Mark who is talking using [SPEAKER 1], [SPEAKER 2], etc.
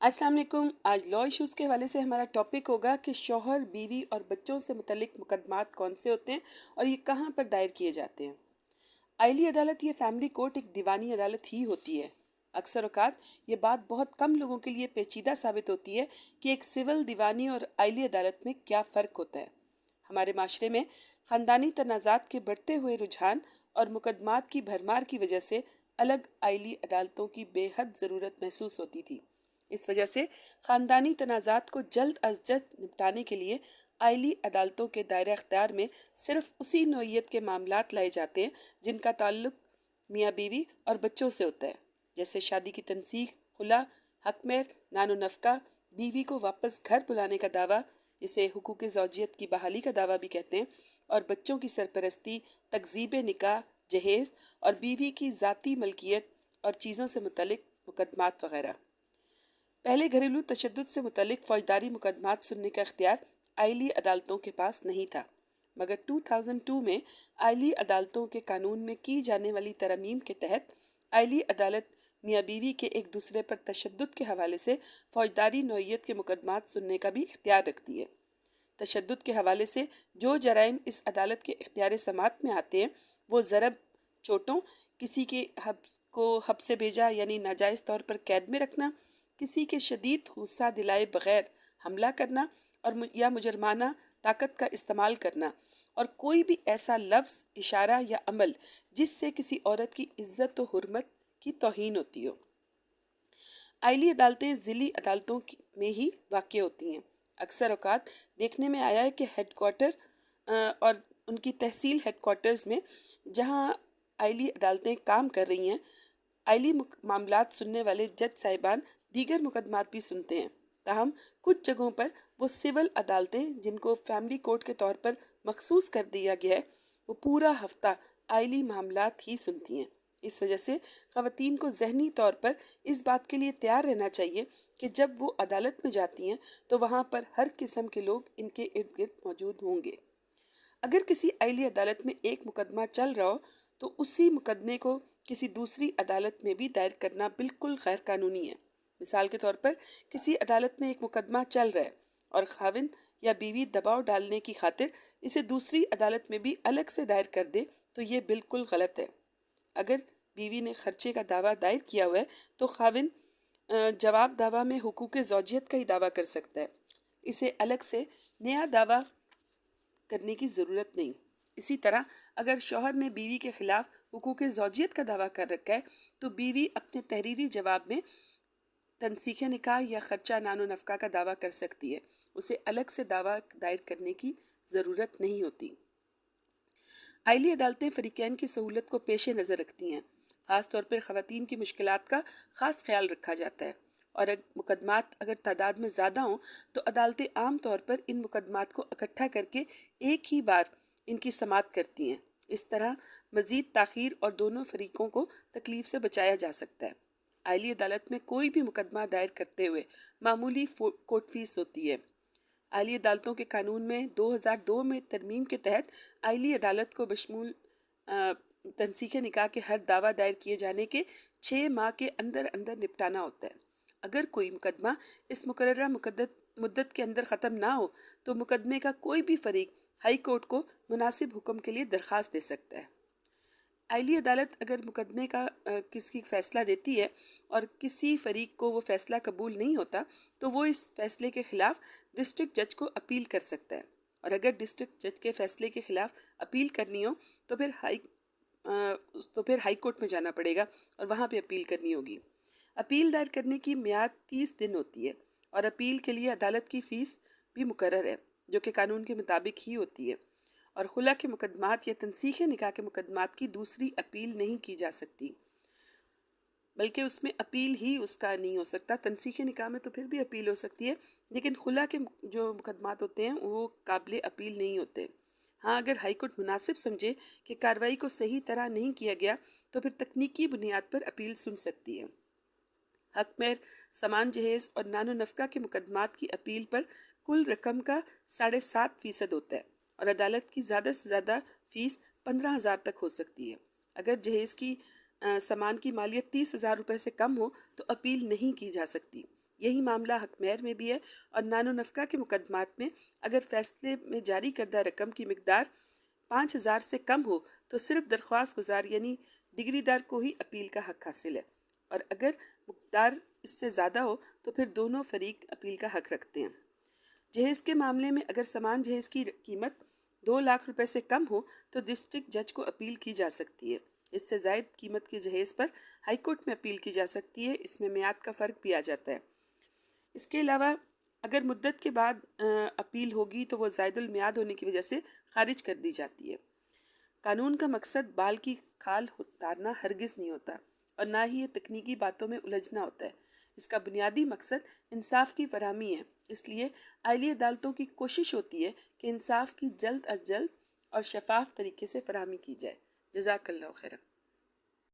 [SPEAKER 1] अस्सलाम वालेकुम। आज लॉ इश्यूज़ के हवाले से हमारा टॉपिक होगा कि शौहर, बीवी और बच्चों से मुतल्लिक मुकदमात कौन से होते हैं और ये कहाँ पर दायर किए जाते हैं। आइली अदालत या फैमिली कोर्ट एक दीवानी अदालत ही होती है। अक्सर औकात ये बात बहुत कम लोगों के लिए पेचीदा साबित होती है कि एक सिविल, दीवानी और आइली अदालत में क्या फ़र्क होता है। हमारे माशरे में ख़ानदानी तनाज़ात के बढ़ते हुए रुझान और मुकदमात की भरमार की वजह से अलग आइली अदालतों की बेहद ज़रूरत महसूस होती थी। इस वजह से ख़ानदानी तनाज़ात को जल्द अज जल्द निपटाने के लिए आइली अदालतों के दायरा अख्तियार में सिर्फ उसी नौइयत के मामलात लाए जाते हैं जिनका ताल्लुक मियाँ बीवी और बच्चों से होता है, जैसे शादी की तनसीख, खुला, हकमेर, नानो नफ़का, बीवी को वापस घर बुलाने का दावा, इसे हुकूक ज़ौजियत की बहाली का दावा भी कहते हैं, और बच्चों की सरपरस्ती, तकज़ीब निकाह, जहेज़ और बीवी की ज़ाती मलकियत और चीज़ों से मुतल्लिक मुकदमात वगैरह। पहले घरेलू तशद्दुद से मुतल्लिक फ़ौजदारी मुकदमात सुनने का इख्तियार आइली अदालतों के पास नहीं था, मगर 2002 में आइली अदालतों के कानून में की जाने वाली तरमीम के तहत आइली अदालत मियाँ बीवी के एक दूसरे पर तशद्दुद के हवाले से फ़ौजदारी नौइयत के मुकदमात सुनने का भी इख्तियार रखती है। तशद्दुद के हवाले से जो जराइम इस अदालत के इख्तियार समात में आते हैं वो ज़रब, चोटों, किसी के हब से भेजा यानी नाजायज़ तौर पर कैद में रखना, किसी के शदीद गुस्सा दिलाए बगैर हमला करना और या मुजरमाना ताकत का इस्तेमाल करना, और कोई भी ऐसा लफ्ज़, इशारा या अमल जिससे किसी औरत की इज्जत व हुर्मत की तौहीन होती हो। आइली अदालतें ज़िली अदालतों में ही वाक़ होती हैं। अक्सर औकात देखने में आया है कि हेडक्वार्टर और उनकी तहसील हेडक्वार्टर्स में जहाँ आइली अदालतें काम कर रही हैं, आइली मामलात सुनने वाले जज साहिबान दीगर मुकदमात भी सुनते हैं। ताहम कुछ जगहों पर वो सिविल अदालतें जिनको फैमिली कोर्ट के तौर पर मखसूस कर दिया गया है, वो पूरा हफ्ता आइली मामलात ही सुनती हैं। इस वजह से ख़वातीन को ज़हनी तौर पर इस बात के लिए तैयार रहना चाहिए कि जब वो अदालत में जाती हैं तो वहाँ पर हर किस्म के लोग इनके इर्द गिर्द मौजूद होंगे। अगर किसी आइली अदालत में एक मुकदमा चल रहा हो तो उसी मुकदमे को किसी दूसरी अदालत में भी दायर करना बिल्कुल गैर कानूनी है। मिसाल के तौर पर किसी अदालत में एक मुकदमा चल रहा है और खाविंद या बीवी दबाव डालने की खातिर इसे दूसरी अदालत में भी अलग से दायर कर दे तो ये बिल्कुल गलत है। अगर बीवी ने खर्चे का दावा दायर किया हुआ है तो खाविंद जवाब दावा में हुकूक ज़ौजियत का ही दावा कर सकता है। इसे अलग से नया दावा करने की ज़रूरत नहीं। इसी तरह अगर शौहर ने बीवी के खिलाफ हुकूक ज़ौजियत का दावा कर रखा है तो बीवी अपने तहरीरी जवाब में तनसीख निकाह या खर्चा नानो नफ़का का दावा कर सकती है। उसे अलग से दावा दायर करने की ज़रूरत नहीं होती। आइली अदालतें फ़रीक़ैन की सहूलत को पेश नज़र रखती हैं। ख़ास तौर पर ख़वातीन की मुश्किलात का ख़ास ख्याल रखा जाता है, और मुकदमात अगर तादाद में ज़्यादा हों तो अदालतें आम तौर पर इन मुकदमात को इकट्ठा करके एक ही बार इनकी समाअत करती हैं। इस तरह मज़ीद ताख़ीर और दोनों फ़रीक़ों को तकलीफ़ से बचाया जा सकता है। आइली अदालत में कोई भी मुकदमा दायर करते हुए मामूली कोर्ट फीस होती है। आइली अदालतों के कानून में 2002 में तरमीम के तहत आइली अदालत को बशमूल तनसीख निकाह के हर दावा दायर किए जाने के 6 माह के अंदर अंदर निपटाना होता है। अगर कोई मुकदमा इस मुकर्ररा मुद्दत के अंदर ख़त्म ना हो तो मुकदमे का कोई भी फरीक हाई कोर्ट को मुनासिब हुक्म के लिए दरख्वास्त दे सकता है। आइली अदालत अगर मुकदमे का किसी फ़ैसला देती है और किसी फरीक को वो फ़ैसला कबूल नहीं होता तो वो इस फ़ैसले के ख़िलाफ़ डिस्ट्रिक्ट जज को अपील कर सकता है, और अगर डिस्ट्रिक्ट जज के फ़ैसले के ख़िलाफ़ अपील करनी हो तो फिर हाई कोर्ट में जाना पड़ेगा और वहाँ पे अपील करनी होगी। अपील दायर करने की मियाद 30 दिन होती है, और अपील के लिए अदालत की फ़ीस भी मुकर्रर है जो कि कानून के मुताबिक ही होती है, और खुला के मुकदमात या तनसीख निकाह के मुकदमात की दूसरी अपील नहीं की जा सकती, बल्कि उसमें अपील ही उसका नहीं हो सकता। तनसीख निकाह में तो फिर भी अपील हो सकती है, लेकिन खुला के जो मुकदमात होते हैं वो काबिल अपील नहीं होते। हाँ, अगर हाई कोर्ट मुनासिब समझे कि कार्रवाई को सही तरह नहीं किया गया तो फिर तकनीकी बुनियाद पर अपील सुन सकती है। हकमेर, समान जहेज़ और नानो नफ़का के मुकदमात की अपील पर कुल रकम का 7.5% होता है, और अदालत की ज़्यादा से ज़्यादा फ़ीस 15,000 तक हो सकती है। अगर जहेज़ की सामान की मालियत 30,000 रुपये से कम हो तो अपील नहीं की जा सकती। یہی معاملہ حق مہر میں بھی ہے، اور نان و نفقہ کے مقدمات میں اگر فیصلے میں جاری کردہ رقم کی مقدار 5,000 سے کم ہو تو صرف درخواست گزار یعنی ڈگری دار کو ہی اپیل کا حق حاصل ہے، اور اگر مقدار اس سے زیادہ ہو تو پھر دونوں فریق اپیل کا حق رکھتے ہیں۔ جہیز کے معاملے میں اگر سامان جہیز کی قیمت 2 لاکھ روپے سے کم ہو تو ڈسٹرکٹ جج کو اپیل کی جا سکتی ہے۔ اس سے زائد قیمت کے جہیز پر ہائی کورٹ میں اپیل کی جا سکتی ہے۔ اس میں میعاد کا فرق بھی آ جاتا ہے۔ اس کے علاوہ اگر مدت کے بعد اپیل ہوگی تو وہ زائد المیعاد ہونے کی وجہ سے خارج کر دی جاتی ہے۔ قانون کا مقصد بال کی کھال اتارنا ہرگز نہیں ہوتا، اور نہ ہی یہ تکنیکی باتوں میں الجھنا ہوتا ہے۔ اس کا بنیادی مقصد انصاف کی فراہمی ہے۔ اس لیے عائلی عدالتوں کی کوشش ہوتی ہے کہ انصاف کی جلد از جلد اور شفاف طریقے سے فراہمی کی جائے۔ جزاک اللہ خیرا۔